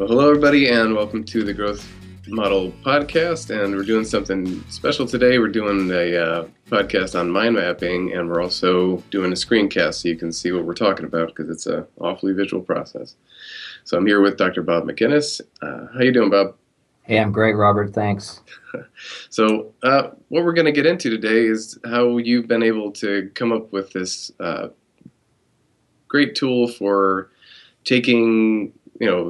Well, hello, everybody, and welcome to the Growth Model Podcast. And we're doing something special today. We're doing a podcast on mind mapping, and we're also doing a screencast so you can see what we're talking about because it's an awfully visual process. So I'm here with Dr. Bob McInnes. How you doing, Bob? Hey, I'm great, Robert. Thanks. So what we're going to get into today is how you've been able to come up with this great tool for taking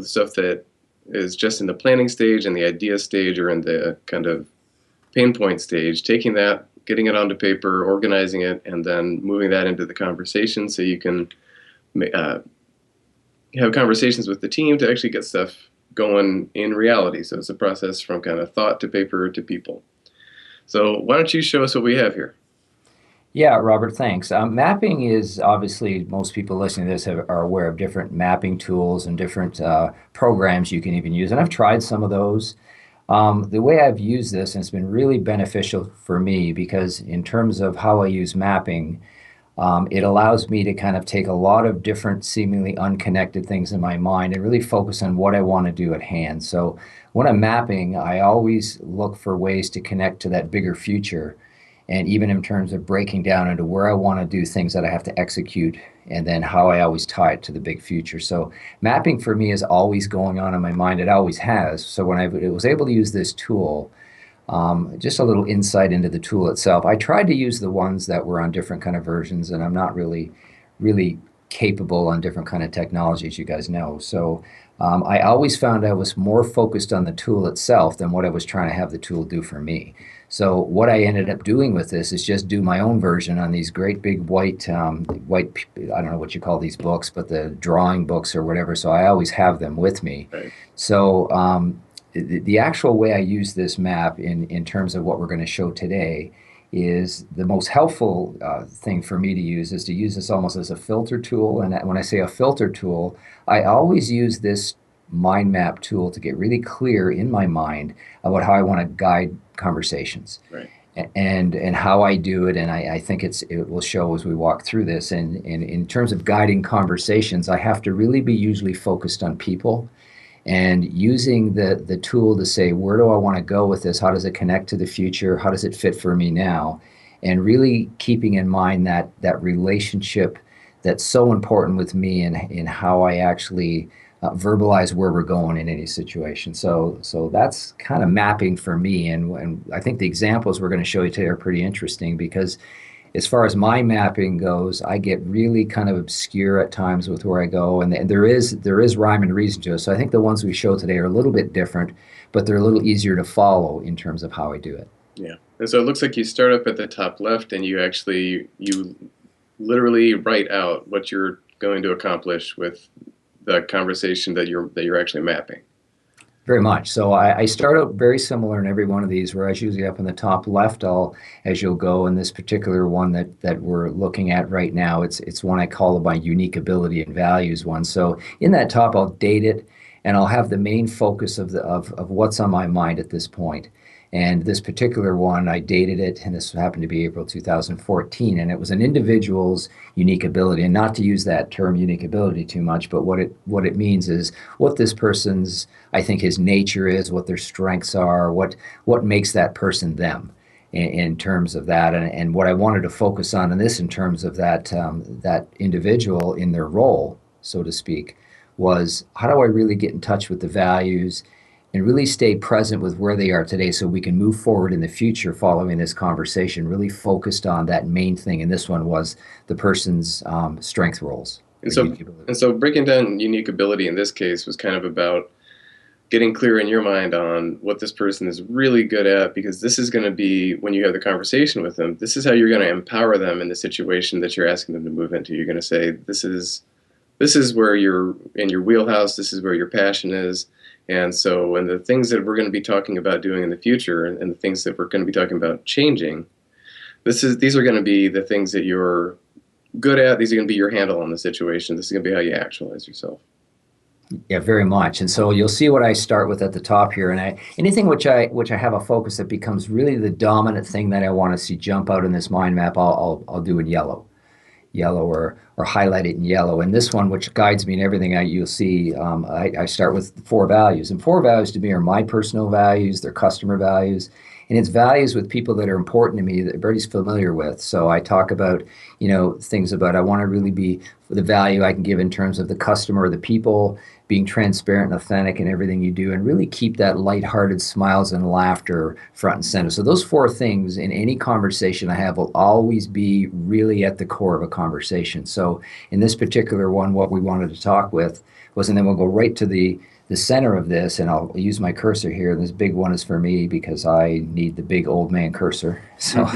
stuff that is just in the planning stage and the idea stage or in the kind of pain point stage, taking that, getting it onto paper, organizing it, and then moving that into the conversation so you can have conversations with the team to actually get stuff going in reality. So it's a process from kind of thought to paper to people. So why don't you show us what we have here? Yeah, Robert, thanks. Mapping is obviously, most people listening to this are aware of different mapping tools and different programs you can even use. And I've tried some of those. The way I've used this, and it's been really beneficial for me because in terms of how I use mapping, it allows me to kind of take a lot of different seemingly unconnected things in my mind and really focus on what I want to do at hand. So when I'm mapping, I always look for ways to connect to that bigger future. And even in terms of breaking down into where I want to do things that I have to execute and then how I always tie it to the big future. So mapping for me is always going on in my mind. It always has. So when I was able to use this tool, just a little insight into the tool itself. I tried to use the ones that were on different kind of versions, and I'm not really capable on different kind of technologies, you guys know. So I always found I was more focused on the tool itself than what I was trying to have the tool do for me. So what I ended up doing with this is just do my own version on these great big white, I don't know what you call these books, but the drawing books or whatever. So I always have them with me. Right. So the actual way I use this map in terms of what we're going to show today is the most helpful thing for me to use is to use this almost as a filter tool. And when I say a filter tool, I always use this mind map tool to get really clear in my mind about how I want to guide conversations. Right. And how I do it, and I think it will show as we walk through this. And in terms of guiding conversations, I have to really be usually focused on people and using the tool to say, where do I want to go with this? How does it connect to the future? How does it fit for me now? And really keeping in mind that relationship that's so important with me and in how I actually verbalize where we're going in any situation. So that's kind of mapping for me. And I think the examples we're going to show you today are pretty interesting because as far as my mapping goes, I get really kind of obscure at times with where I go, and there is rhyme and reason to it. So I think the ones we show today are a little bit different, but they're a little easier to follow in terms of how I do it. Yeah. And so it looks like you start up at the top left and you literally write out what you're going to accomplish with the conversation that you're actually mapping. Very much. So I start out very similar in every one of these, whereas usually up in the top left, as you'll go in this particular one that we're looking at right now, it's one I call my unique ability and values one. So in that top, I'll date it, and I'll have the main focus of what's on my mind at this point. And this particular one, I dated it, and this happened to be April 2014, and it was an individual's unique ability. And not to use that term unique ability too much, but what it means is what this person's, I think, his nature is, what their strengths are, what makes that person them in terms of that. And what I wanted to focus on in this in terms of that individual in their role, so to speak, was how do I really get in touch with the values and really stay present with where they are today so we can move forward in the future following this conversation, really focused on that main thing. And this one was the person's strength roles. And so breaking down unique ability in this case was kind of about getting clear in your mind on what this person is really good at, because this is going to be, when you have the conversation with them, this is how you're going to empower them in the situation that you're asking them to move into. You're going to say, this is where you're in your wheelhouse, this is where your passion is. And so, and the things that we're going to be talking about doing in the future and the things that we're going to be talking about changing, these are going to be the things that you're good at. These are going to be your handle on the situation. This is going to be how you actualize yourself. Yeah, very much. And so you'll see what I start with at the top here. And anything which I have a focus that becomes really the dominant thing that I want to see jump out in this mind map, I'll do in yellow. yellow or highlight it in yellow. And this one, which guides me in everything you'll see, I start with four values. And four values to me are my personal values, they're customer values, and it's values with people that are important to me that everybody's familiar with. So I talk about, things about I want to really be the value I can give in terms of the customer, the people, being transparent and authentic in everything you do, and really keep that lighthearted smiles and laughter front and center. So those four things in any conversation I have will always be really at the core of a conversation. So in this particular one, what we wanted to talk with was, and then we'll go right to the center of this, and I'll use my cursor here. This big one is for me because I need the big old man cursor. So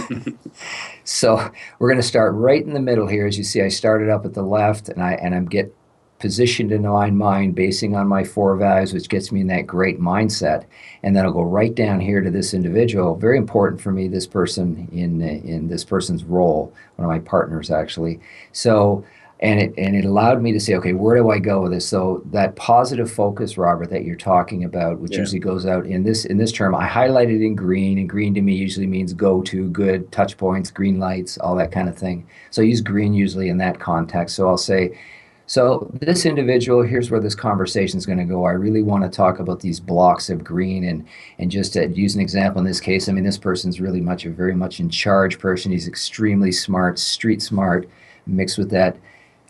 we're going to start right in the middle here. As you see, I started up at the left, and I'm get positioned in my mind basing on my four values, which gets me in that great mindset. And then I'll go right down here to this individual. Very important for me, this person in this person's role, one of my partners actually. So, and it allowed me to say, okay, where do I go with this? So that positive focus, Robert, that you're talking about, which usually goes out in this term, I highlighted in green, and green to me usually means go to, good, touch points, green lights, all that kind of thing. So I use green usually in that context. So I'll say, so this individual, here's where this conversation is going to go. I really want to talk about these blocks of green, and just to use an example in this case, I mean, this person's really very much in charge person. He's extremely smart, street smart, mixed with that,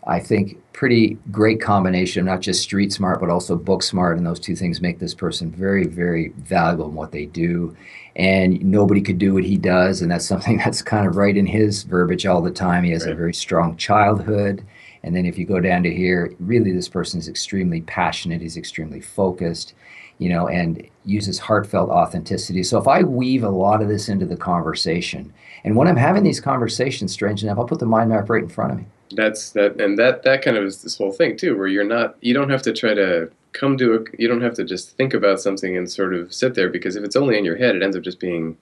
I think, pretty great combination of not just street smart, but also book smart. And those two things make this person very, very valuable in what they do. And nobody could do what he does. And that's something that's kind of right in his verbiage all the time. He has a very strong childhood. And then if you go down to here, really this person is extremely passionate. He's extremely focused, and uses heartfelt authenticity. So if I weave a lot of this into the conversation, and when I'm having these conversations, strange enough, I'll put the mind map right in front of me. That kind of is this whole thing too, where you don't have to try to you don't have to just think about something and sort of sit there, because if it's only in your head, it ends up just being,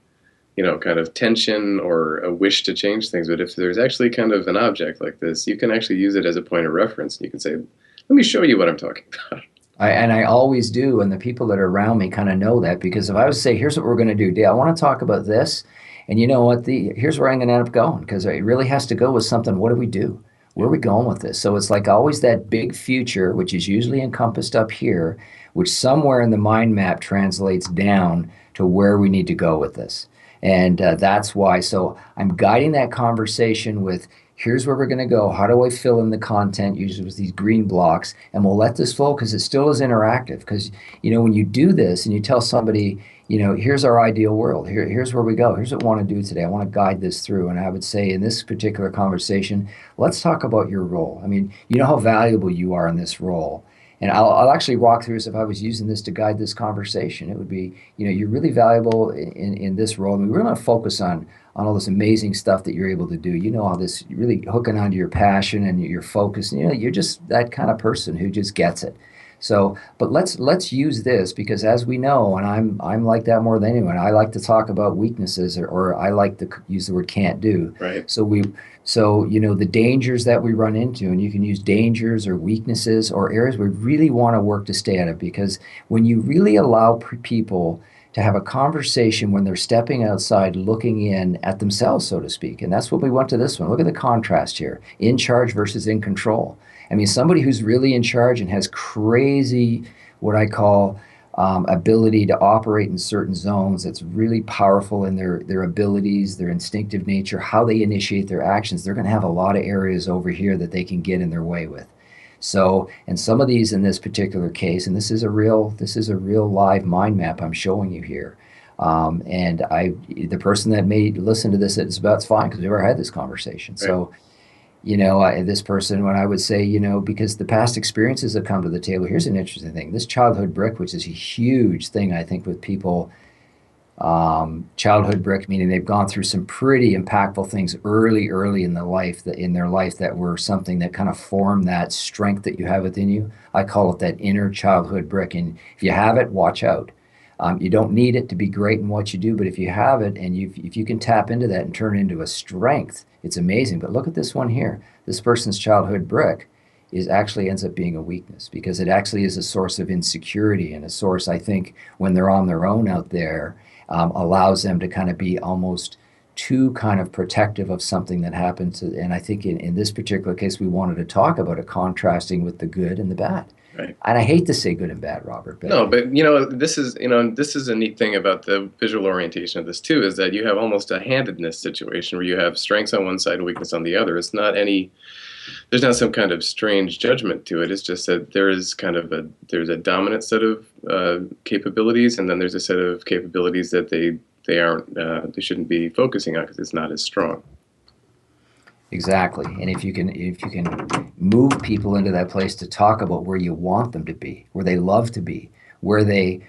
kind of tension or a wish to change things. But if there's actually kind of an object like this, you can actually use it as a point of reference. You can say, let me show you what I'm talking about. I always do, and the people that are around me kind of know that, because if I was to say, here's what we're going to do, Dave, I want to talk about this, and you know what, here's where I'm going to end up going, because it really has to go with something. What do we do? Where are we going with this? So it's like always that big future, which is usually encompassed up here, which somewhere in the mind map translates down to where we need to go with this. And that's why. So I'm guiding that conversation with, here's where we're going to go. How do I fill in the content, usually with these green blocks? And we'll let this flow because it still is interactive. Because, when you do this and you tell somebody, here's our ideal world. Here's where we go. Here's what we want to do today. I want to guide this through. And I would say in this particular conversation, let's talk about your role. I mean, you know how valuable you are in this role. And I'll actually walk through as if I was using this to guide this conversation. It would be, you're really valuable in this role. And we really want to focus on all this amazing stuff that you're able to do. All this really hooking onto your passion and your focus. You're just that kind of person who just gets it. So, but let's use this, because as we know, and I'm like that more than anyone. I like to talk about weaknesses, or I like to use the word can't do. Right. So the dangers that we run into, and you can use dangers or weaknesses or areas we really want to work to stay out of, because when you really allow people to have a conversation when they're stepping outside, looking in at themselves, so to speak, and that's what we went to this one. Look at the contrast here: in charge versus in control. I mean, somebody who's really in charge and has crazy, what I call, ability to operate in certain zones, that's really powerful in their abilities, their instinctive nature, how they initiate their actions. They're going to have a lot of areas over here that they can get in their way with. So, and some of these in this particular case, and this is a real live mind map I'm showing you here. And the person that may listen to this, it's fine, because we've never had this conversation. Right. So, this person, when I would say, because the past experiences have come to the table, here's an interesting thing. This childhood brick, which is a huge thing, I think, with people, childhood brick, meaning they've gone through some pretty impactful things early in their life that were something that kind of formed that strength that you have within you. I call it that inner childhood brick. And if you have it, watch out. You don't need it to be great in what you do, but if you have it and if you can tap into that and turn it into a strength, it's amazing. But look at this one here. This person's childhood brick actually ends up being a weakness, because it actually is a source of insecurity, and a source, I think, when they're on their own out there, allows them to kind of be almost too kind of protective of something that happened to, and I think in this particular case, we wanted to talk about it contrasting with the good and the bad. Right. And I hate to say good and bad, Robert, but No, but this is a neat thing about the visual orientation of this too, is that you have almost a handedness situation where you have strengths on one side and weakness on the other. There's not some kind of strange judgment to it. It's just that there's a dominant set of capabilities, and then there's a set of capabilities that they shouldn't be focusing on because it's not as strong. exactly. And if you can move people into that place to talk about where you want them to be, where they love to be, where they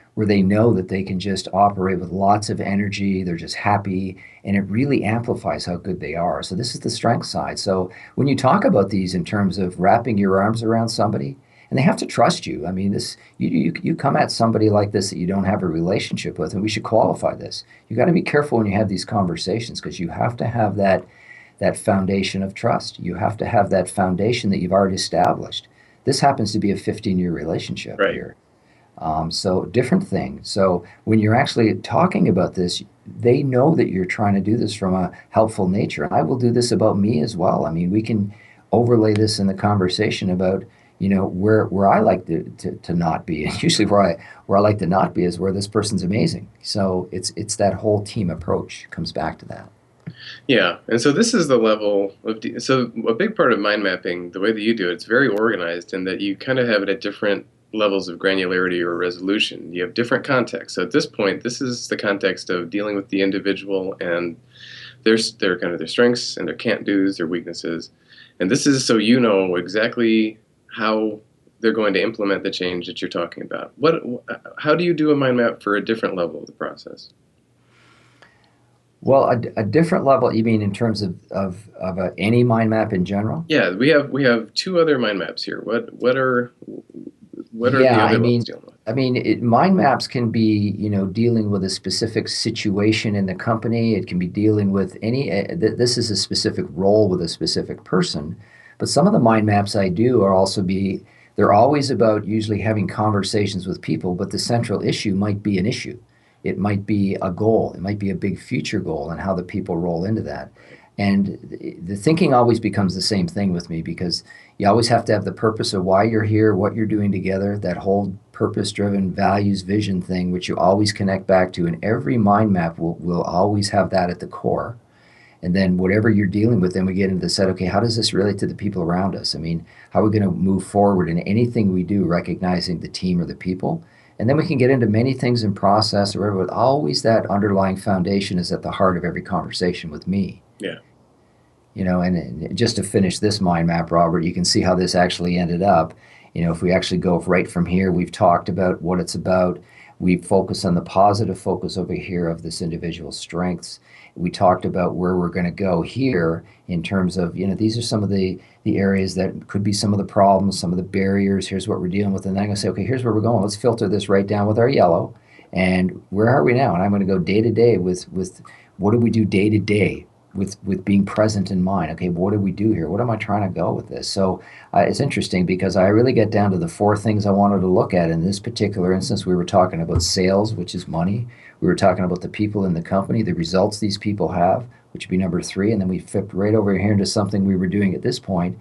know that they can just operate with lots of energy, they're just happy, and it really amplifies how good they are. So this is the strength side. So when you talk about these in terms of wrapping your arms around somebody, and they have to trust you. I mean, this you come at somebody like this that you don't have a relationship with, and we should qualify this. You got to be careful when you have these conversations because you have to have that foundation of trust. You have to have that foundation that you've already established. This happens to be a 15-year relationship Right. here. So different thing. So when you're actually talking about this, they know that you're trying to do this from a helpful nature. I will do this about me as well. I mean, we can overlay this in the conversation about, where I like to not be. And usually where I like to not be is where this person's amazing. So it's that whole team approach comes back to that. Yeah, and so this is the level of so a big part of mind mapping, the way that you do it, it's very organized in that you kind of have it at different levels of granularity or resolution. You have different contexts. So at this point, this is the context of dealing with the individual and their kind of their strengths and their can't do's, their weaknesses, and this is so you know exactly how they're going to implement the change that you're talking about. How do you do a mind map for a different level of the process? Well, a different level, you mean in terms of any mind map in general? Yeah, we have two other mind maps here. What are the Yeah, other levels dealing with? mind maps can be, dealing with a specific situation in the company. It can be dealing with this is a specific role with a specific person. But some of the mind maps I do they're always about usually having conversations with people, but the central issue might be an issue. It might be a goal. It might be a big future goal and how the people roll into that. And the thinking always becomes the same thing with me because you always have to have the purpose of why you're here, what you're doing together, that whole purpose-driven values vision thing, which you always connect back to. And every mind map will always have that at the core. And then whatever you're dealing with, then we get into the set, okay, how does this relate to the people around us? I mean, how are we going to move forward in anything we do, recognizing the team or the people? And then we can get into many things in process or whatever, but always that underlying foundation is at the heart of every conversation with me. Yeah. And just to finish this mind map, Robert, you can see how this actually ended up. If we actually go right from here, we've talked about what it's about. We focus on the positive focus over here of this individual's strengths. We talked about where we're going to go here in terms of, these are some of the areas that could be some of the problems, some of the barriers. Here's what we're dealing with. And then I'm going to say, okay, here's where we're going. Let's filter this right down with our yellow. And where are we now? And I'm going to go day to day with what do we do day to day with being present in mind. Okay, what do we do here? What am I trying to go with this? So it's interesting because I really get down to the four things I wanted to look at. In this particular instance, we were talking about sales, which is money. We were talking about the people in the company, the results these people have, which would be number three. And then we flipped right over here into something we were doing at this point,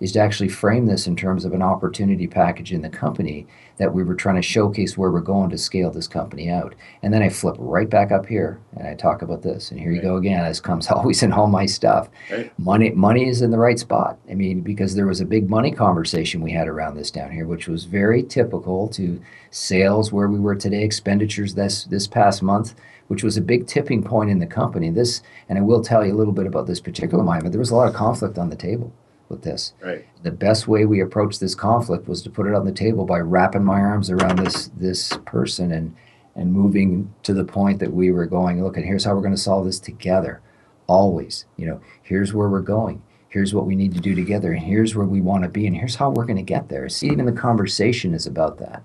is to actually frame this in terms of an opportunity package in the company that we were trying to showcase where we're going to scale this company out. And then I flip right back up here and I talk about this. And here you go again. This comes always in all my stuff. Right. Money is in the right spot. Because there was a big money conversation we had around this down here, which was very typical to sales where we were today, expenditures this past month, which was a big tipping point in the company. And I will tell you a little bit about this particular moment. There was a lot of conflict on the table with this. Right. The best way we approached this conflict was to put it on the table by wrapping my arms around this person and moving to the point that we were going, look, and here's how we're going to solve this together. Always, here's where we're going. Here's what we need to do together. And here's where we want to be. And here's how we're going to get there. See, even the conversation is about that.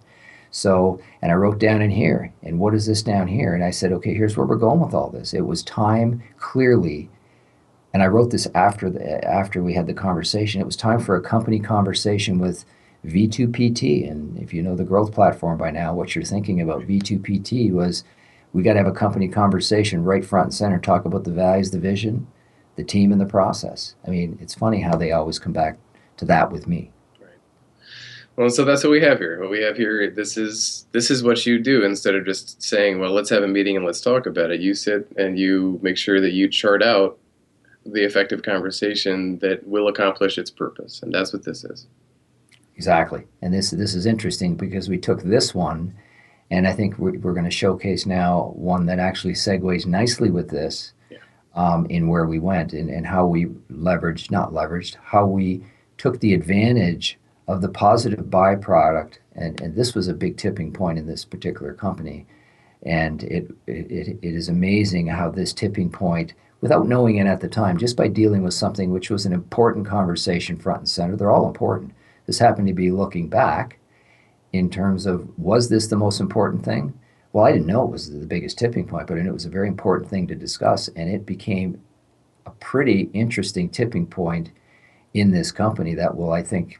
So, and I wrote down in here, and what is this down here? And I said, okay, here's where we're going with all this. It was time clearly. And I wrote this after we had the conversation. It was time for a company conversation with V2PT. And if you know the growth platform by now, what you're thinking about V2PT was We got to have a company conversation right front and center, talk about the values, the vision, the team, and the process. I mean, it's funny how they always come back to that with me. Right. Well, so that's what we have here. What we have here, this is what you do instead of just saying, well, let's have a meeting and let's talk about it. You sit and you make sure that you chart out the effective conversation that will accomplish its purpose, and that's what this is. Exactly. And this is interesting because we took this one, and I think we're going to showcase now one that actually segues nicely with this, Yeah. in where we went and how we leveraged, not leveraged, how we took the advantage of the positive byproduct. And this was a big tipping point in this particular company. And it is amazing how this tipping point, without knowing it at the time, just by dealing with something which was an important conversation front and center, they're all important. This happened to be looking back in terms of, was this the most important thing? Well, I didn't know it was the biggest tipping point, but I knew it was a very important thing to discuss, and it became a pretty interesting tipping point in this company that will, I think,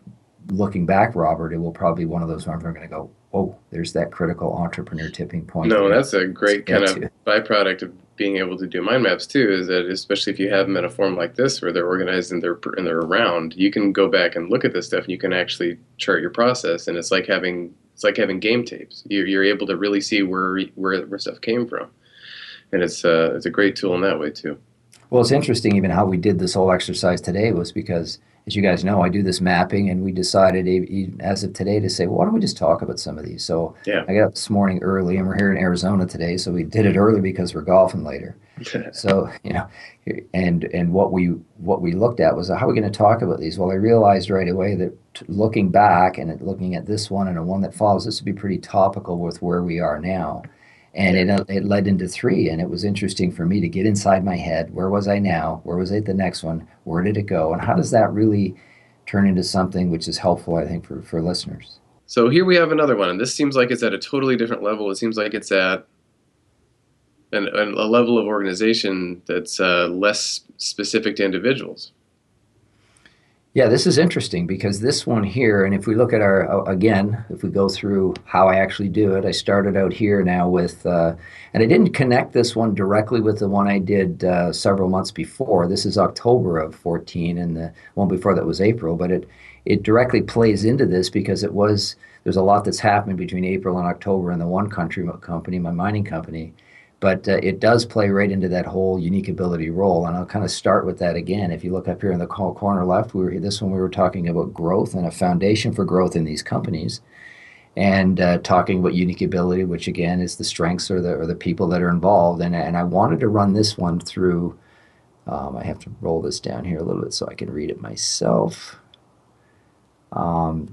looking back, Robert, it will probably be one of those where I'm going to go, oh, there's that critical entrepreneur tipping point that No, we that's a great kind get of to. byproduct of being able to do mind maps too. Is that especially if you have them in a form like this, where they're organized and they're around, you can go back and look at this stuff, and you can actually chart your process. And it's like having game tapes. You're able to really see where stuff came from, and it's a great tool in that way too. Well, it's interesting even how we did this whole exercise today was because, as you guys know, I do this mapping, and we decided as of today to say, well, why don't we just talk about some of these? So Yeah. I got up this morning early, and we're here in Arizona today, so we did it early because we're golfing later. So, and what we looked at was how are we going to talk about these? Well, I realized right away that looking back and looking at this one and a one that follows, this would be pretty topical with where we are now. And Yeah. it led into three, and it was interesting for me to get inside my head. Where was I now? Where was I at the next one? Where did it go? And how does that really turn into something which is helpful, I think, for listeners? So here we have another one, and this seems like it's at a totally different level. It seems like it's at a level of organization that's less specific to individuals. Yeah, this is interesting because this one here, and if we look at again, if we go through how I actually do it, I started out here now with, and I didn't connect this one directly with the one I did several months before. This is October of 14, and the one before that was April, but it directly plays into this because there's a lot that's happened between April and October in the one company, my mining company. But it does play right into that whole unique ability role. And I'll kind of start with that again. If you look up here in the corner left, this one we were talking about growth and a foundation for growth in these companies, and talking about unique ability, which again is the strengths or the people that are involved. And I wanted to run this one through. I have to roll this down here a little bit so I can read it myself. The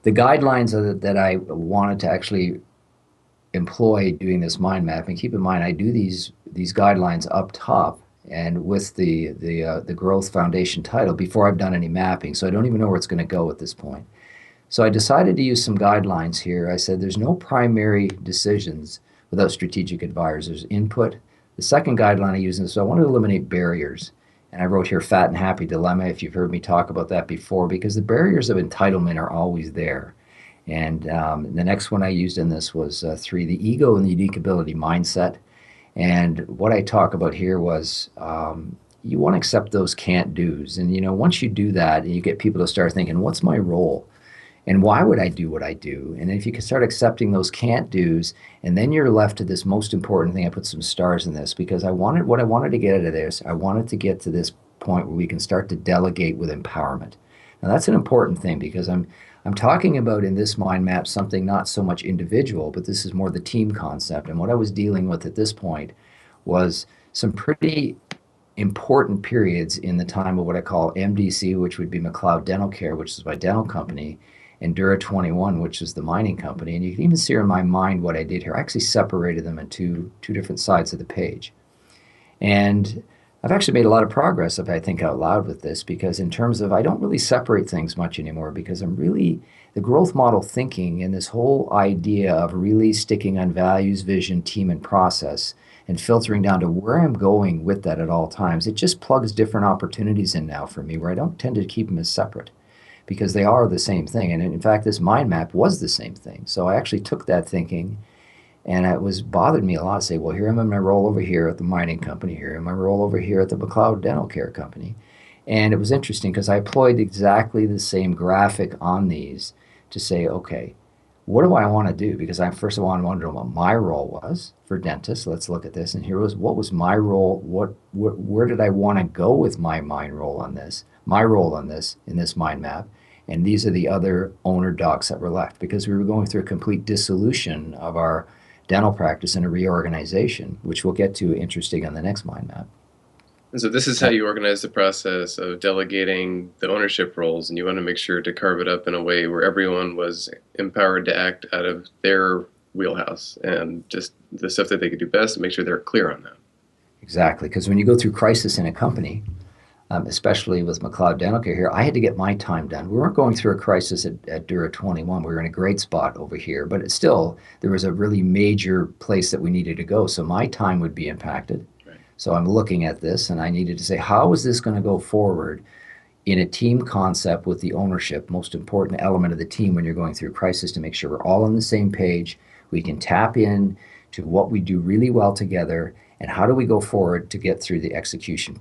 guidelines that I wanted to actually employ doing this mind map, and keep in mind I do these guidelines up top and with the growth foundation title before I've done any mapping, so I don't even know where it's going to go at this point. So I decided to use some guidelines here. I said there's no primary decisions without strategic advisors. There's input. The second guideline I use is, so I wanted to eliminate barriers, and I wrote here fat and happy dilemma, if you've heard me talk about that before, because the barriers of entitlement are always there. And the next one I used in this was 3, the ego and the unique ability mindset. And what I talk about here was you want to accept those can't do's. And, once you do that, you get people to start thinking, what's my role? And why would I do what I do? And if you can start accepting those can't do's, and then you're left to this most important thing, I put some stars in this because what I wanted to get out of this, I wanted to get to this point where we can start to delegate with empowerment. Now that's an important thing because I'm talking about in this mind map something not so much individual, but this is more the team concept. And what I was dealing with at this point was some pretty important periods in the time of what I call MDC, which would be McLeod Dental Care, which is my dental company, and Dura 21, which is the mining company. And you can even see in my mind what I did here. I actually separated them into two different sides of the page. And I've actually made a lot of progress, if I think out loud with this, because in terms of I don't really separate things much anymore because I'm really the growth model thinking and this whole idea of really sticking on values, vision, team, and process and filtering down to where I'm going with that at all times. It just plugs different opportunities in now for me where I don't tend to keep them as separate because they are the same thing. And in fact, this mind map was the same thing. So I actually took that thinking And it was bothered me a lot to say, well, here I'm in my role over here at the mining company, here I'm in my role over here at the McLeod Dental Care Company. And it was interesting because I employed exactly the same graphic on these to say, okay, what do I want to do? Because I first of all I wanted to know what my role was for dentists. Let's look at this. And here was what was my role. Where did I want to go with my mind role on this? My role on this in this mind map. And these are the other owner docs that were left because we were going through a complete dissolution of our dental practice and a reorganization, which we'll get to interesting on the next mind map. And so this is how you organize the process of delegating the ownership roles, and you want to make sure to carve it up in a way where everyone was empowered to act out of their wheelhouse and just the stuff that they could do best and make sure they're clear on that. Exactly, because when you go through crisis in a company, especially with McLeod Dental Care here, I had to get my time done. We weren't going through a crisis at Dura 21. We were in a great spot over here, but it's still, there was a really major place that we needed to go. So my time would be impacted. Right. So I'm looking at this and I needed to say, how is this going to go forward in a team concept with the ownership, most important element of the team when you're going through a crisis, to make sure we're all on the same page. We can tap in to what we do really well together, and how do we go forward to get through the execution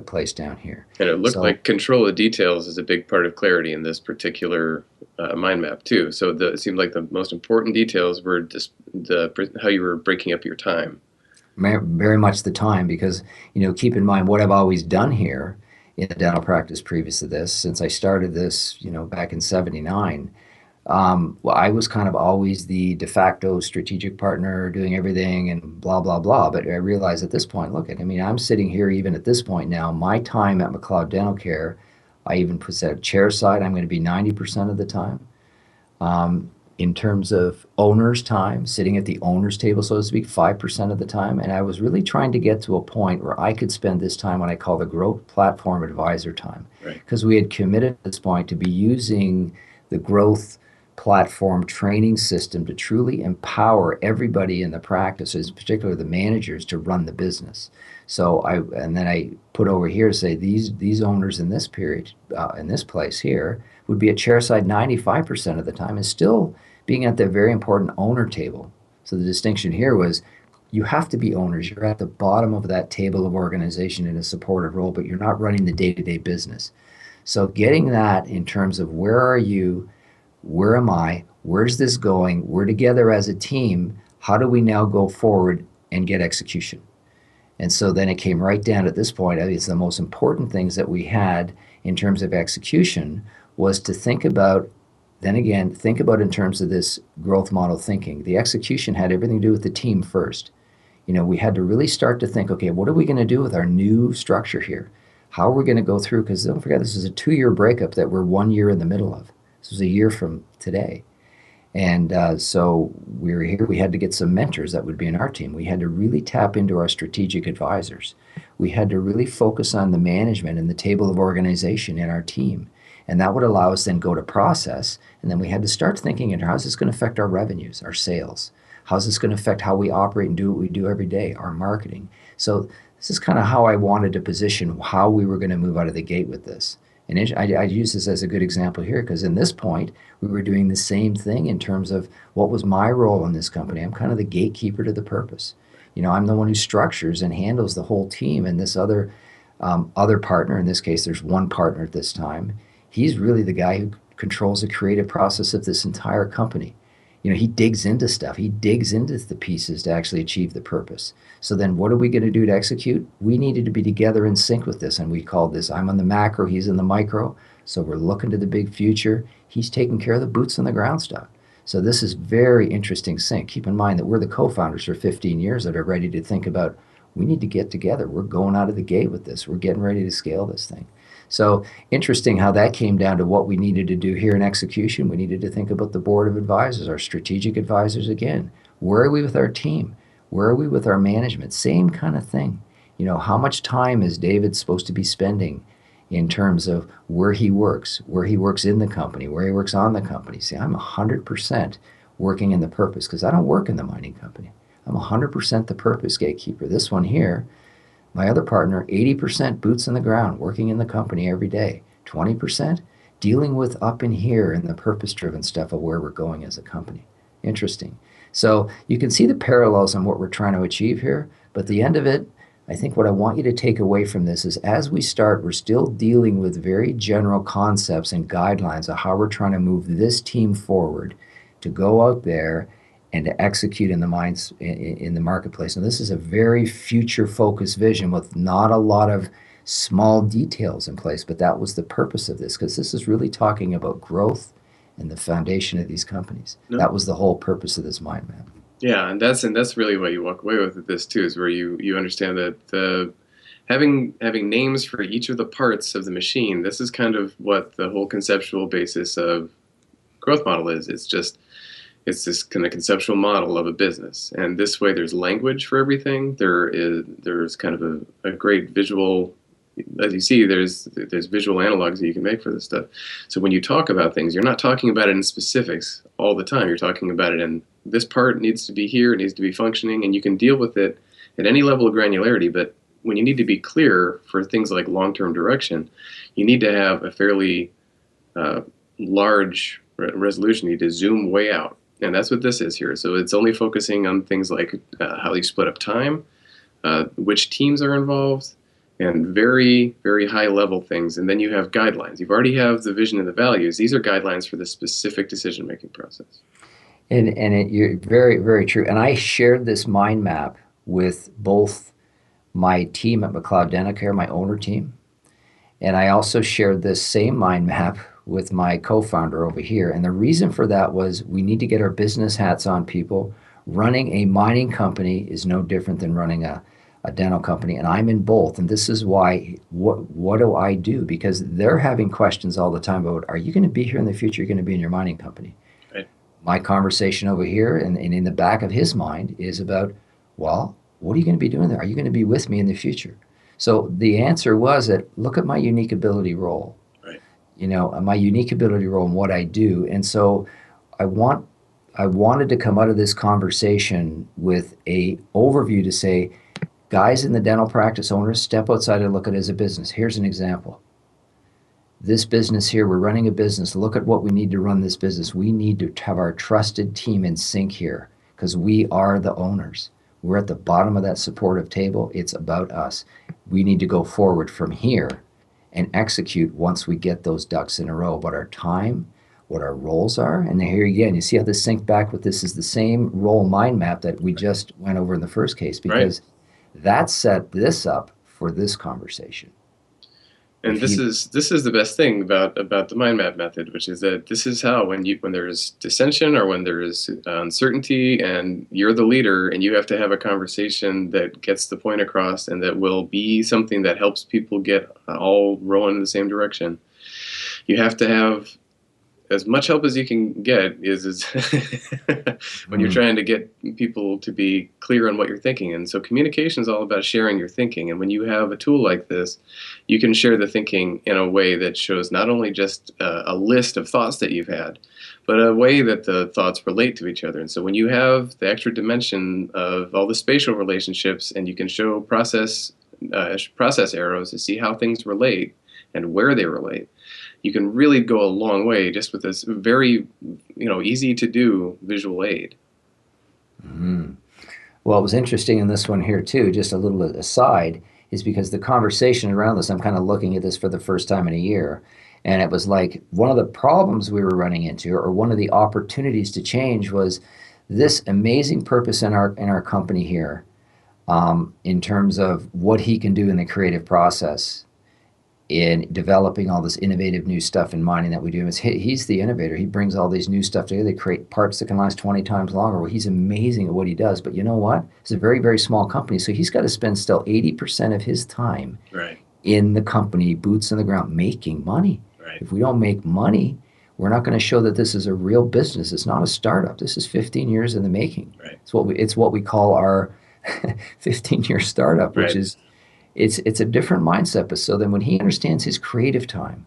place down here. And it looked like control of details is a big part of clarity in this particular mind map too. So it seemed like the most important details were just how you were breaking up your time. Very much the time, because keep in mind what I've always done here in the dental practice previous to this, since I started this back in '79. Well, I was kind of always the de facto strategic partner doing everything and blah, blah, blah. But I realized at this point, look, I'm sitting here even at this point now, my time at McLeod Dental Care, I even put at chair side, I'm going to be 90% of the time. In terms of owner's time, sitting at the owner's table, so to speak, 5% of the time. And I was really trying to get to a point where I could spend this time what I call the growth platform advisor time. Because we had committed at this point to be using the growth platform training system to truly empower everybody in the practices, particularly the managers, to run the business. So then I put over here to say these owners in this period, in this place here, would be at chairside 95% of the time and still being at the very important owner table. So the distinction here was you have to be owners. You're at the bottom of that table of organization in a supportive role, but you're not running the day-to-day business. So getting that in terms of where are you, where am I, where's this going, we're together as a team, how do we now go forward and get execution? And so then it came right down at this point. I think it's the most important things that we had in terms of execution was to think about, then again, think about in terms of this growth model thinking. The execution had everything to do with the team first. We had to really start to think, okay, what are we going to do with our new structure here? How are we going to go through? Because don't forget, this is a 2-year breakup that we're 1 year in the middle of. This was a year from today. And so we were here. We had to get some mentors that would be in our team. We had to really tap into our strategic advisors. We had to really focus on the management and the table of organization in our team. And that would allow us then go to process. And then we had to start thinking, and how's this going to affect our revenues, our sales? How's this going to affect how we operate and do what we do every day, our marketing? So this is kind of how I wanted to position how we were going to move out of the gate with this. And I use this as a good example here because in this point, we were doing the same thing in terms of what was my role in this company. I'm kind of the gatekeeper to the purpose. I'm the one who structures and handles the whole team, and this other partner, in this case, there's one partner at this time, he's really the guy who controls the creative process of this entire company. He digs into stuff. He digs into the pieces to actually achieve the purpose. So then what are we going to do to execute? We needed to be together in sync with this, and we called this, I'm on the macro, he's in the micro. So we're looking to the big future. He's taking care of the boots on the ground stuff. So this is very interesting sync. Keep in mind that we're the co-founders for 15 years that are ready to think about, we need to get together. We're going out of the gate with this. We're getting ready to scale this thing. So interesting how that came down to what we needed to do here in execution. We needed to think about the board of advisors, our strategic advisors again. Where are we with our team? Where are we with our management? Same kind of thing. How much time is David supposed to be spending in terms of where he works in the company, where he works on the company? See, I'm 100% working in the purpose because I don't work in the mining company. I'm 100% the purpose gatekeeper. This one here, my other partner, 80% boots on the ground, working in the company every day. 20% dealing with up in here and the purpose-driven stuff of where we're going as a company. Interesting. So you can see the parallels on what we're trying to achieve here, but the end of it, I think what I want you to take away from this is as we start, we're still dealing with very general concepts and guidelines of how we're trying to move this team forward to go out there and to execute in the minds in the marketplace. And this is a very future focused vision with not a lot of small details in place, but that was the purpose of this because this is really talking about growth and the foundation of these companies. No. That was the whole purpose of this mind map. Yeah, and that's really what you walk away with this too, is where you understand that the having names for each of the parts of the machine. This is kind of what the whole conceptual basis of growth model is. It's this kind of conceptual model of a business, and this way there's language for everything. There's kind of a great visual, as you see, there's visual analogs that you can make for this stuff. So when you talk about things, you're not talking about it in specifics all the time. You're talking about it in this part needs to be here, it needs to be functioning, and you can deal with it at any level of granularity. But when you need to be clear for things like long-term direction, you need to have a fairly large resolution. You need to zoom way out. And that's what this is here. So it's only focusing on things like how you split up time, which teams are involved, and very, very high level things. And then you have guidelines. You've already have the vision and the values. These are guidelines for the specific decision-making process. You're very, very true. And I shared this mind map with both my team at McLeod Dentacare, my owner team, and I also shared this same mind map with my co-founder over here. And the reason for that was we need to get our business hats on, people. Running a mining company is no different than running a dental company, and I'm in both. And this is why, what do I do? Because they're having questions all the time about, are you going to be here in the future? You're going to be in your mining company. Right. My conversation over here and in the back of his mind is about, well, what are you going to be doing there? Are you going to be with me in the future? So the answer was that, look at my unique ability role. Right. You know, my unique ability role and what I do. And so I wanted to come out of this conversation with a overview to say, guys in the dental practice owners, step outside and look at it as a business. Here's an example. This business here, we're running a business. Look at what we need to run this business. We need to have our trusted team in sync here because we are the owners. We're at the bottom of that supportive table. It's about us. We need to go forward from here and execute once we get those ducks in a row. But our time, what our roles are, and here again, you see how this synced back with this is the same role mind map that we just went over in the first case because that set this up for this conversation. And this is the best thing about the mind map method, which is that this is how when there's dissension or when there is uncertainty and you're the leader and you have to have a conversation that gets the point across and that will be something that helps people get all rowing in the same direction. You have to have as much help as you can get is when you're trying to get people to be clear on what you're thinking. And so communication is all about sharing your thinking. And when you have a tool like this, you can share the thinking in a way that shows not only just a list of thoughts that you've had, but a way that the thoughts relate to each other. And so when you have the extra dimension of all the spatial relationships and you can show process arrows to see how things relate and where they relate, you can really go a long way just with this very, easy to do visual aid. Mm-hmm. Well, it was interesting in this one here too, just a little aside, is because the conversation around this, I'm kind of looking at this for the first time in a year. And it was like one of the problems we were running into, or one of the opportunities to change, was this amazing purpose in our company here, in terms of what he can do in the creative process in developing all this innovative new stuff in mining that we do. He's the innovator. He brings all these new stuff together. They create parts that can last 20 times longer. Well, he's amazing at what he does. But you know what? It's a very, very small company. So he's got to spend still 80% of his time in the company, boots on the ground, making money. Right. If we don't make money, we're not going to show that this is a real business. It's not a startup. This is 15 years in the making. Right. It's what we call our 15-year startup, which is it's a different mindset. But so then when he understands his creative time,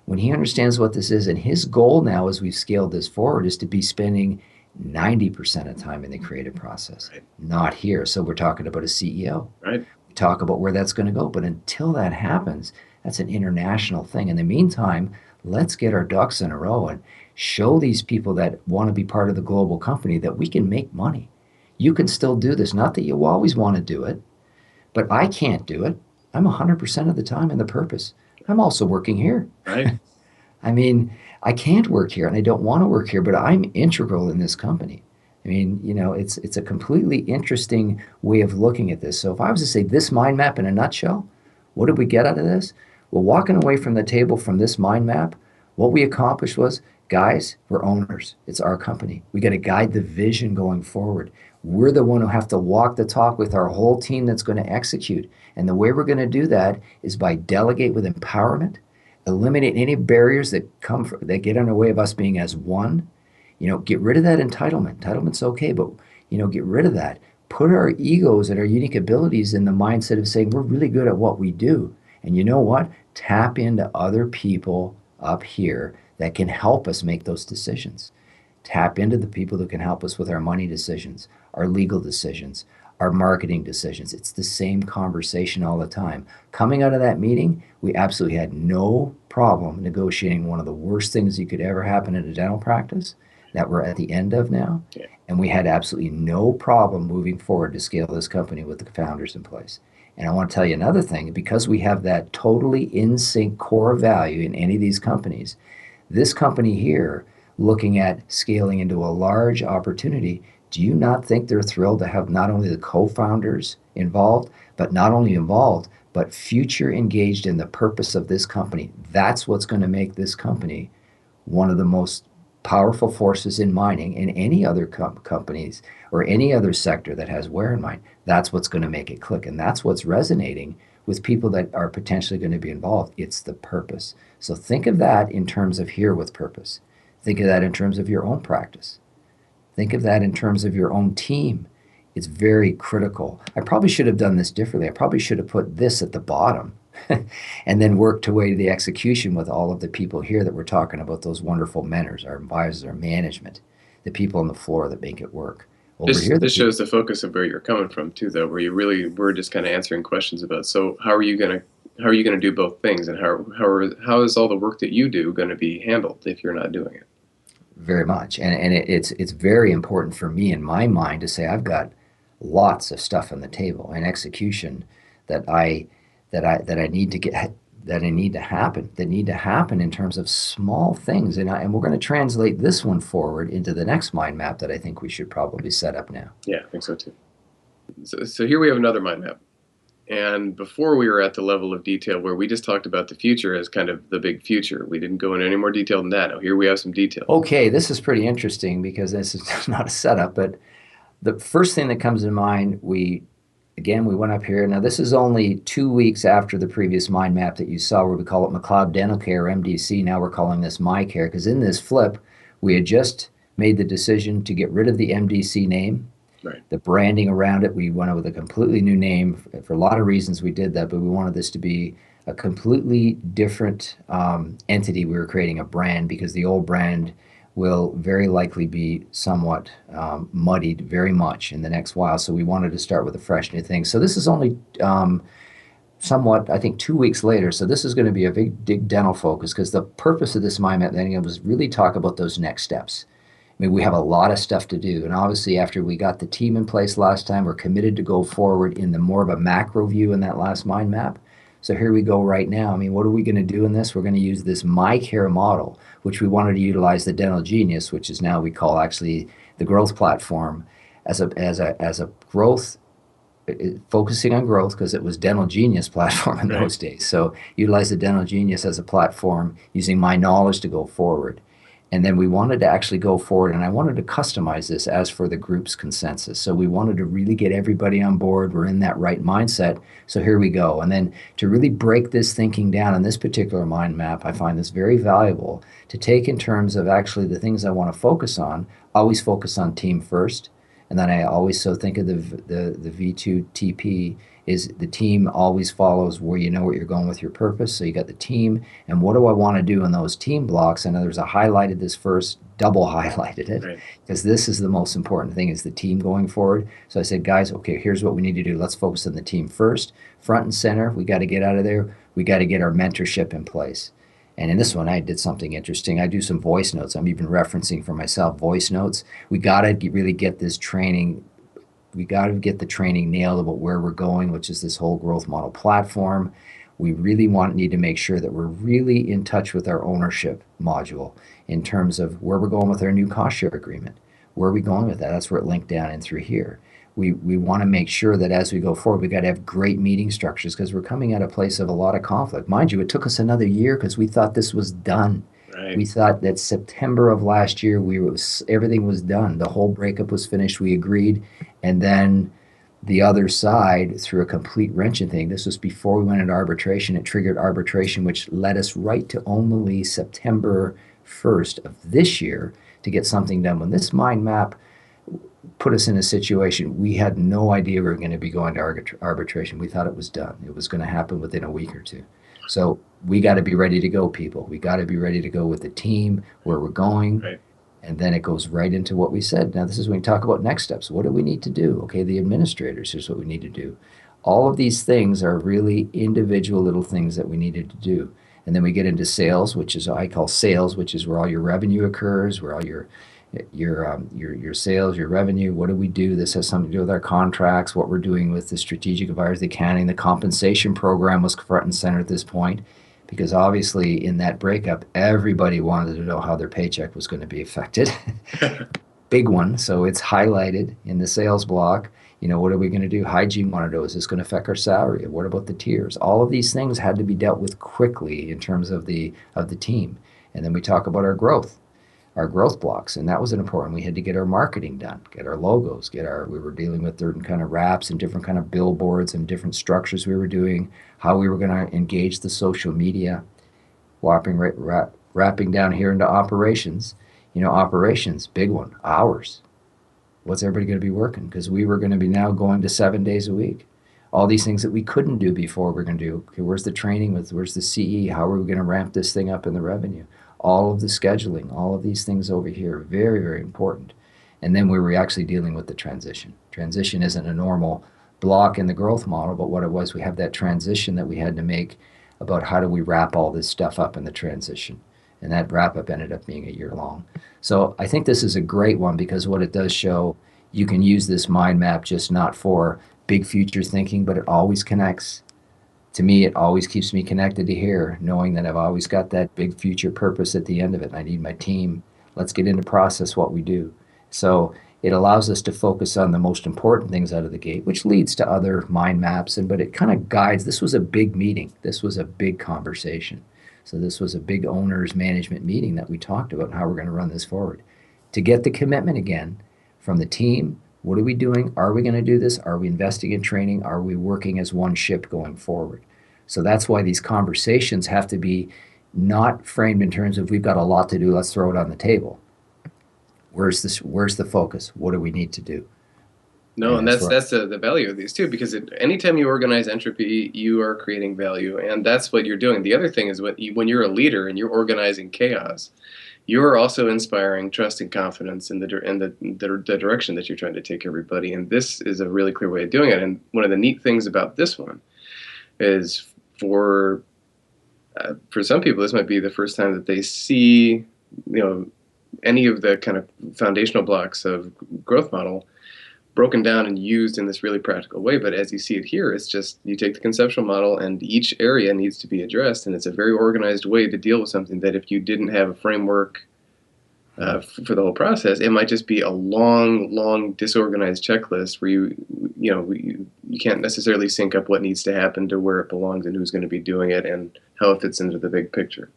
when he understands what this is, and his goal now as we've scaled this forward is to be spending 90% of time in the creative process, not here. So we're talking about a CEO. Right. We talk about where that's going to go. But until that happens, that's an international thing. In the meantime, let's get our ducks in a row and Show these people that want to be part of the global company that we can make money. You can still do this. Not that you always want to do it, but I can't do it. I'm 100% of the time in the purpose. I'm also working here. Right. I mean, I can't work here and I don't want to work here, but I'm integral in this company. I mean, it's a completely interesting way of looking at this. So if I was to say this mind map in a nutshell, what did we get out of this? Well, walking away from the table from this mind map, what we accomplished was, guys, we're owners. It's our company. We got to guide the vision going forward. We're the one who have to walk the talk with our whole team that's going to execute. And the way we're going to do that is by delegate with empowerment, eliminate any barriers that get in the way of us being as one. Get rid of that entitlement. Entitlement's okay, but get rid of that. Put our egos and our unique abilities in the mindset of saying we're really good at what we do. And you know what? Tap into other people up here that can help us make those decisions. Tap into the people that can help us with our money decisions, our legal decisions, our marketing decisions. It's the same conversation all the time. Coming out of that meeting, we absolutely had no problem negotiating one of the worst things that could ever happen in a dental practice that we're at the end of now. Yeah. And we had absolutely no problem moving forward to scale this company with the founders in place. And I want to tell you another thing, because we have that totally in sync core value in any of these companies, this company here, looking at scaling into a large opportunity, do you not think they're thrilled to have not only the co-founders involved, but not only involved, but future engaged in the purpose of this company? That's what's going to make this company one of the most powerful forces in mining in any other companies or any other sector that has where in mind. That's what's going to make it click. And that's what's resonating with people that are potentially going to be involved. It's the purpose. So think of that in terms of here with purpose. Think of that in terms of your own practice. Think of that in terms of your own team. It's very critical. I probably should have done this differently. I probably should have put this at the bottom and then worked away to the execution with all of the people here that we're talking about, those wonderful mentors, our advisors, our management, the people on the floor that make it work. This shows the focus of where you're coming from too, though, where you really were just kind of answering questions about, so how are you going to do both things, and how is all the work that you do going to be handled if you're not doing it? Very much, and it's very important for me in my mind to say I've got lots of stuff on the table and execution that I need to get, that need to happen in terms of small things, and we're going to translate this one forward into the next mind map that I think we should probably set up now. Yeah, I think so too. So here we have another mind map, and before we were at the level of detail where we just talked about the future as kind of the big future. We didn't go into any more detail than that. Now here we have some detail. Okay, this is pretty interesting because this is not a setup, but the first thing that comes to mind, we went up here. Now, this is only 2 weeks after the previous mind map that you saw where we call it McLeod Dental Care, MDC. Now we're calling this MyCare because in this flip, we had just made the decision to get rid of the MDC name. Right. The branding around it, we went with a completely new name. For a lot of reasons we did that, but we wanted this to be a completely different entity. We were creating a brand because the old brand will very likely be somewhat muddied very much in the next while. So we wanted to start with a fresh new thing. So this is only somewhat, I think, 2 weeks later. So this is going to be a big dental focus because the purpose of this mind map then was really talk about those next steps. I mean, we have a lot of stuff to do. And obviously, after we got the team in place last time, we're committed to go forward in the more of a macro view in that last mind map. So here we go right now. I mean, what are we going to do in this? We're going to use this MyCare model, which we wanted to utilize the Dental Genius, which is now we call actually the growth platform, as a growth, focusing on growth because it was Dental Genius platform in those days. So utilize the Dental Genius as a platform using my knowledge to go forward. And then we wanted to actually go forward, and I wanted to customize this as for the group's consensus. So we wanted to really get everybody on board. We're in that right mindset. So here we go. And then to really break this thinking down in this particular mind map, I find this very valuable to take in terms of actually the things I want to focus on. Always focus on team first. And then I always so think of the V2TP is the team always follows where you know what you're going with your purpose. So you got the team, and what do I want to do in those team blocks? I know there's a highlighted this first, double highlighted it, because this is the most important thing is the team going forward. So I said, guys, okay, here's what we need to do. Let's focus on the team first, front and center. We got to get out of there. We got to get our mentorship in place. And in this one, I did something interesting. I do some voice notes. I'm even referencing for myself voice notes. We got to really get this training. We got to get the training nailed about where we're going, which is this whole growth model platform. We really need to make sure that we're really in touch with our ownership module in terms of where we're going with our new cost share agreement. Where are we going with that? That's where it linked down in through here. We want to make sure that as we go forward, we got to have great meeting structures because we're coming at a place of a lot of conflict. Mind you, it took us another year because we thought this was done. Right. We thought that September of last year everything was done. The whole breakup was finished. We agreed, and then the other side threw a complete wrench in thing. This was before we went into arbitration. It triggered arbitration, which led us right to only September 1st of this year to get something done. When this mind map put us in a situation we had no idea we were going to be going to arbitration. We thought it was done. It was going to happen within a week or two. So we got to be ready to go, people. We got to be ready to go with the team, where we're going. Right. And then it goes right into what we said. Now, this is when we talk about next steps. What do we need to do? Okay, the administrators, here's what we need to do. All of these things are really individual little things that we needed to do. And then we get into sales, which is I call sales, which is where all your revenue occurs, where all your sales, your revenue. What do we do? This has something to do with our contracts, what we're doing with the strategic advisors, the accounting, the compensation program was front and center at this point, because obviously in that breakup, everybody wanted to know how their paycheck was going to be affected. Big one. So it's highlighted in the sales block. You know, what are we going to do? Hygiene wanted to know, is this going to affect our salary? What about the tiers? All of these things had to be dealt with quickly in terms of the team. And then we talk about our growth blocks, and that was an important. We had to get our marketing done, get our logos, we were dealing with certain kind of wraps and different kind of billboards and different structures we were doing, how we were going to engage the social media, wrapping down here into operations. You know, operations, big one, hours. What's everybody going to be working? Because we were going to be now going to 7 days a week. All these things that we couldn't do before we're going to do. Okay, where's the training? Where's the CE? How are we going to ramp this thing up in the revenue? All of the scheduling, all of these things over here, very, very important. And then we were actually dealing with the transition. Transition isn't a normal block in the growth model, but what it was, we have that transition that we had to make about how do we wrap all this stuff up in the transition. And that wrap up ended up being a year long. So I think this is a great one because what it does show, you can use this mind map just not for big future thinking, but it always connects. To me, it always keeps me connected to here, knowing that I've always got that big future purpose at the end of it. And I need my team. Let's get into process what we do. So it allows us to focus on the most important things out of the gate, which leads to other mind maps. But it kind of guides. This was a big meeting. This was a big conversation. So this was a big owners management meeting that we talked about how we're going to run this forward. To get the commitment again from the team, what are we doing? Are we going to do this? Are we investing in training? Are we working as one ship going forward? So that's why these conversations have to be not framed in terms of we've got a lot to do, let's throw it on the table. Where's the focus? What do we need to do? No, and that's the value of these too, because anytime you organize entropy, you are creating value, and that's what you're doing. The other thing is when you're a leader and you're organizing chaos, you're also inspiring trust and confidence in the direction that you're trying to take everybody. And this is a really clear way of doing it. And one of the neat things about this one is for some people, this might be the first time that they see, any of the kind of foundational blocks of growth model broken down and used in this really practical way. But as you see it here, it's just you take the conceptual model and each area needs to be addressed, and it's a very organized way to deal with something that if you didn't have a framework for the whole process, it might just be a long disorganized checklist where you can't necessarily sync up what needs to happen to where it belongs and who's going to be doing it and how it fits into the big picture.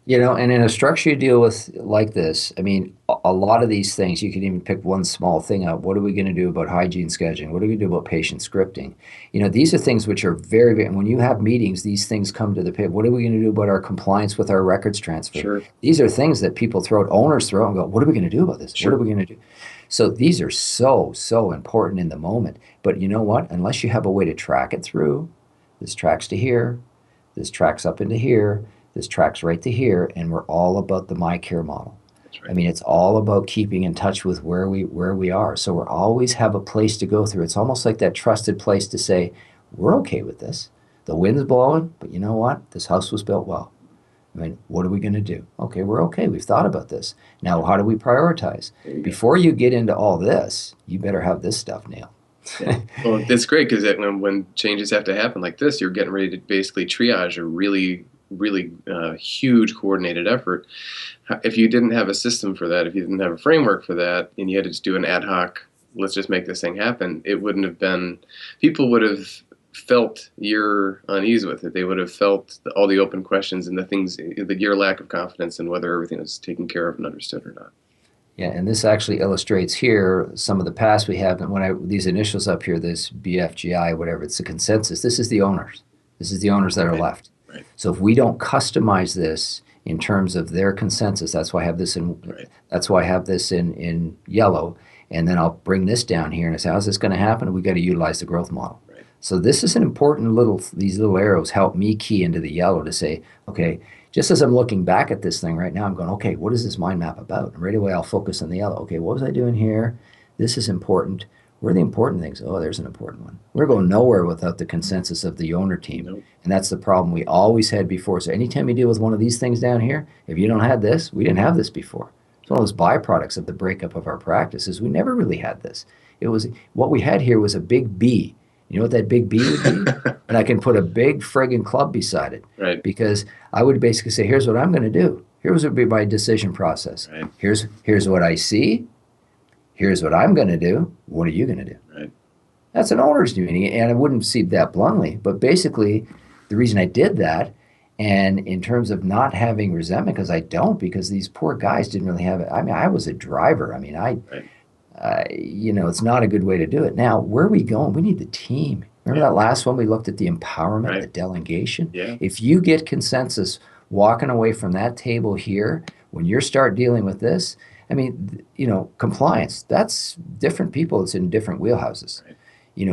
And in a structure you deal with like this, I mean, a lot of these things, you can even pick one small thing up. What are we going to do about hygiene scheduling? What are we going to do about patient scripting? These are things which are very, very, and when you have meetings, these things come to the pit. What are we going to do about our compliance with our records transfer? Sure. These are things that owners throw out and go, what are we going to do about this? Sure. What are we going to do? So these are so important in the moment. But you know what? Unless you have a way to track it through, this tracks to here, this tracks up into here, this tracks right to here, and we're all about the MyCare model. That's right. I mean, it's all about keeping in touch with where we are. So we always have a place to go through. It's almost like that trusted place to say, we're okay with this. The wind's blowing, but you know what? This house was built well. I mean, what are we going to do? Okay, we're okay. We've thought about this. Now, how do we prioritize? There you go. Before you get into all this, you better have this stuff nailed. Yeah. Well, it's great because when changes have to happen like this, you're getting ready to basically triage a really huge coordinated effort. If you didn't have a system for that, if you didn't have a framework for that, and you had to just do an ad hoc, let's just make this thing happen, it wouldn't have been, people would have felt your unease with it. They would have felt all the open questions and the things, your lack of confidence in whether everything was taken care of and understood or not. Yeah, and this actually illustrates here some of the past we have. And these initials up here, this BFGI, whatever, it's the consensus. This is the owners. This is the owners that are left. Right. So if we don't customize this in terms of their consensus, that's why I have this in. Right. That's why I have this in yellow, and then I'll bring this down here and I say, how's this going to happen? We got to utilize the growth model. Right. So this is an important little. These little arrows help me key into the yellow to say, okay. Just as I'm looking back at this thing right now, I'm going, okay, what is this mind map about? And right away, I'll focus on the yellow. Okay, what was I doing here? This is important. Where are the important things? Oh, there's an important one. We're going nowhere without the consensus of the owner team. Nope. And that's the problem we always had before. So anytime you deal with one of these things down here, if you don't have this, we didn't have this before. It's one of those byproducts of the breakup of our practices. We never really had this. It was, what we had here was a big B. You know what that big B would be? And I can put a big friggin' club beside it. Right. Because I would basically say, here's what I'm going to do. Here's what would be my decision process. Right. Here's what I see. Here's what I'm going to do. What are you going to do? Right. That's an owner's meeting. And I wouldn't see that bluntly. But basically, the reason I did that, and in terms of not having resentment, because I don't, because these poor guys didn't really have it. I mean, I was a driver. I mean, Right. It's not a good way to do it. Now, where are we going? We need the team. Remember that last one we looked at the empowerment, Right. the delegation? Yeah. If you get consensus walking away from that table here, when you start dealing with this, I mean, compliance, that's different people. It's in different wheelhouses. Right.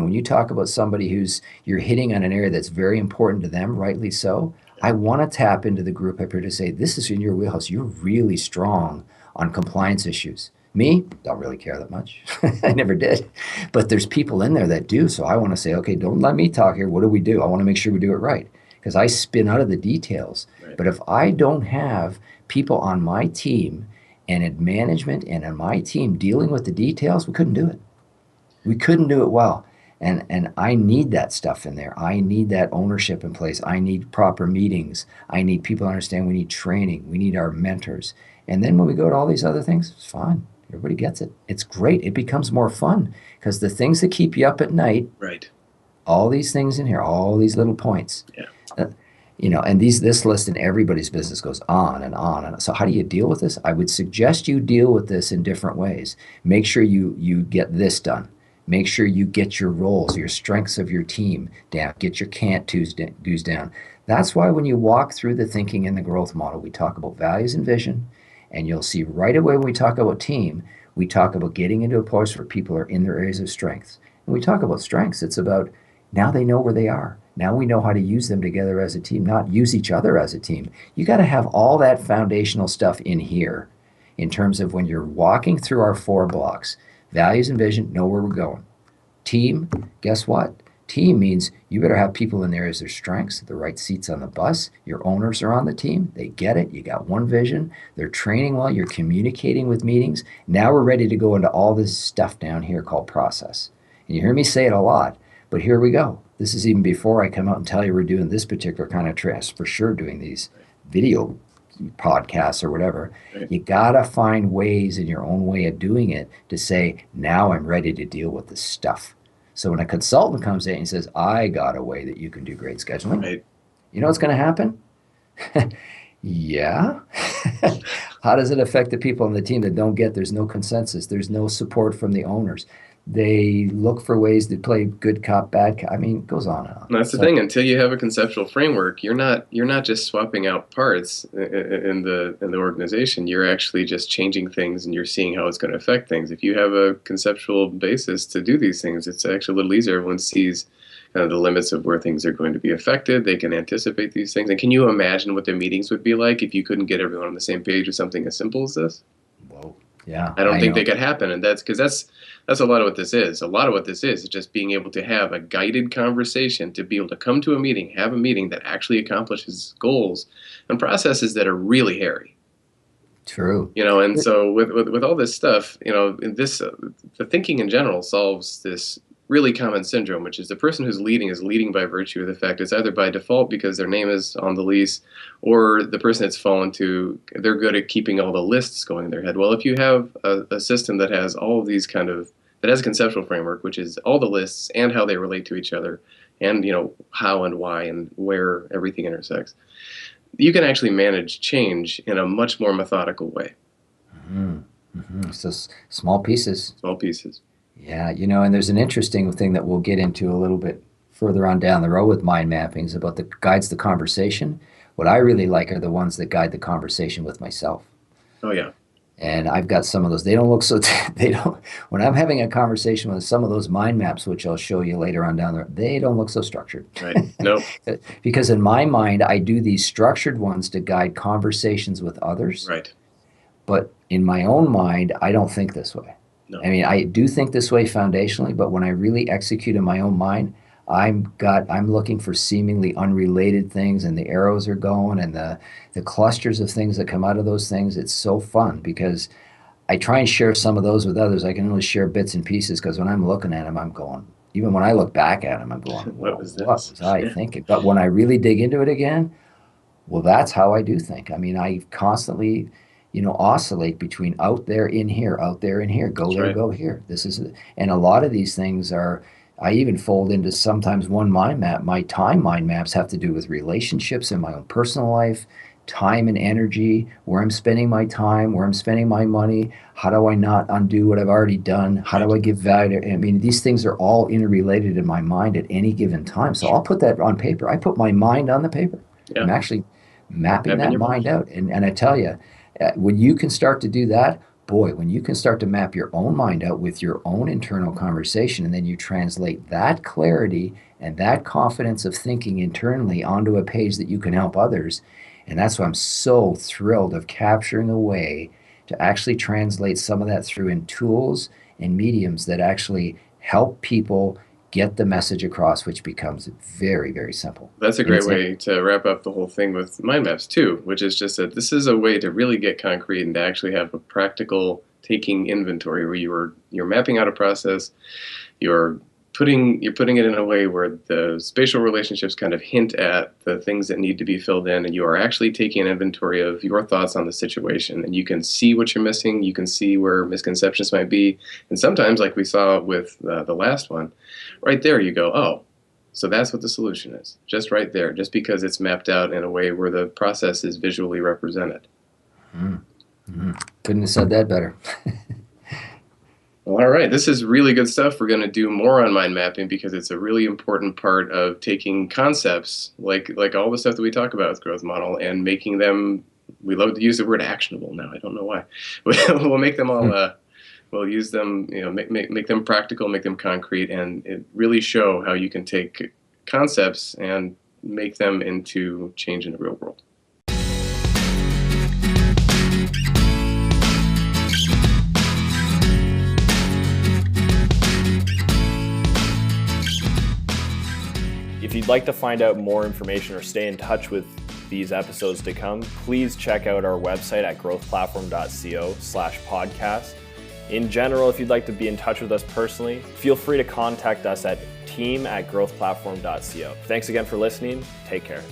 When you talk about somebody you're hitting on an area that's very important to them, rightly so, I want to tap into the group up here to say, this is in your wheelhouse. You're really strong on compliance issues. Me, don't really care that much. I never did. But there's people in there that do. So I want to say, okay, don't let me talk here. What do we do? I want to make sure we do it right. Because I spin out of the details. Right. But if I don't have people on my team and in management and on my team dealing with the details, we couldn't do it. We couldn't do it well. And I need that stuff in there. I need that ownership in place. I need proper meetings. I need people to understand we need training. We need our mentors. And then when we go to all these other things, it's fine. Everybody gets it. It's great. It becomes more fun because the things that keep you up at night, Right. all these things in here, all these little points, Yeah. and this list in everybody's business goes on and on. And so how do you deal with this? I would suggest you deal with this in different ways. Make sure you get this done. Make sure you get your roles, your strengths of your team down. Get your can't do's down. That's why when you walk through the thinking and the growth model, we talk about values and vision. And you'll see right away when we talk about team, we talk about getting into a place where people are in their areas of strengths. And we talk about strengths, it's about now they know where they are. Now we know how to use them together as a team, not use each other as a team. You got to have all that foundational stuff in here in terms of when you're walking through our 4 blocks. Values and vision, know where we're going. Team, guess what? Team means you better have people in there as their strengths, the right seats on the bus. Your owners are on the team. They get it. You got one vision. They're training well. You're communicating with meetings. Now we're ready to go into all this stuff down here called process. And you hear me say it a lot, but here we go. This is even before I come out and tell you we're doing this particular kind of trust, for sure doing these video podcasts or whatever. Right. You got to find ways in your own way of doing it to say, now I'm ready to deal with this stuff. So when a consultant comes in and says, I got a way that you can do great scheduling, Right. you know what's going to happen? Yeah. How does it affect the people on the team that don't get, there's no consensus, there's no support from the owners? They look for ways to play good cop, bad cop. I mean, it goes on and on. And that's the thing. Until you have a conceptual framework, you're not just swapping out parts in the organization. You're actually just changing things, and you're seeing how it's going to affect things. If you have a conceptual basis to do these things, it's actually a little easier. Everyone sees kind of the limits of where things are going to be affected. They can anticipate these things. And can you imagine what the meetings would be like if you couldn't get everyone on the same page with something as simple as this? Whoa. Yeah, I don't I think know. they could happen, and that's a lot of what this is. A lot of what this is just being able to have a guided conversation, to be able to come to a meeting, have a meeting that actually accomplishes goals and processes that are really hairy. True. And so with all this stuff, the thinking in general solves this really common syndrome, which is the person who's leading is leading by virtue of the fact it's either by default because their name is on the lease, or the person that's fallen to, they're good at keeping all the lists going in their head. Well, if you have a system that has all of these that has a conceptual framework, which is all the lists and how they relate to each other, and how and why and where everything intersects, you can actually manage change in a much more methodical way. So small pieces. Small pieces. Yeah, and there's an interesting thing that we'll get into a little bit further on down the road with mind mappings about the guides the conversation. What I really like are the ones that guide the conversation with myself. Oh yeah. And I've got some of those. They don't look so, they don't, when I'm having a conversation with some of those mind maps, which I'll show you later on down there, they don't look so structured. Right. No. Because in my mind, I do these structured ones to guide conversations with others. Right. But in my own mind, I don't think this way. No. I mean, I do think this way foundationally, but when I really execute in my own mind, I'm looking for seemingly unrelated things, and the arrows are going, and the clusters of things that come out of those things. It's so fun because I try and share some of those with others. I can only share bits and pieces because when I'm looking at them, I'm going. Even when I look back at them, I'm going, what was this? What was I thinking? But when I really dig into it again, well, that's how I do think. I mean, I constantly, oscillate between out there, in here, out there, in here, go That's there, right. go here. And a lot of these things I even fold into sometimes one mind map. My time mind maps have to do with relationships in my own personal life, time and energy, where I'm spending my time, where I'm spending my money. How do I not undo what I've already done? How do I give value? I mean, these things are all interrelated in my mind at any given time. So I'll put that on paper. I put my mind on the paper. Yeah. I'm actually mapping Mapping that your mind mind. out. And I tell you, when you can start to do that, boy, when you can start to map your own mind out with your own internal conversation, and then you translate that clarity and that confidence of thinking internally onto a page that you can help others. And that's why I'm so thrilled of capturing a way to actually translate some of that through in tools and mediums that actually help people get the message across, which becomes very, very simple. That's a And great it's way to wrap up the whole thing with mind maps too, which is just that this is a way to really get concrete and to actually have a practical taking inventory where you're mapping out a process, you're putting it in a way where the spatial relationships kind of hint at the things that need to be filled in, and you are actually taking an inventory of your thoughts on the situation, and you can see what you're missing, you can see where misconceptions might be, and sometimes, like we saw with the last one, right there you go, oh, so that's what the solution is, just right there, just because it's mapped out in a way where the process is visually represented. Couldn't have said that better. Well, all right. This is really good stuff. We're going to do more on mind mapping because it's a really important part of taking concepts like all the stuff that we talk about with growth model and making them. We love to use the word actionable now. I don't know why. We'll make them all. We'll use them. Make them practical, make them concrete, and it really show how you can take concepts and make them into change in the real world. If you'd like to find out more information or stay in touch with these episodes to come, please check out our website at growthplatform.co/podcast. In general, if you'd like to be in touch with us personally, feel free to contact us at team@growthplatform.co. Thanks again for listening. Take care.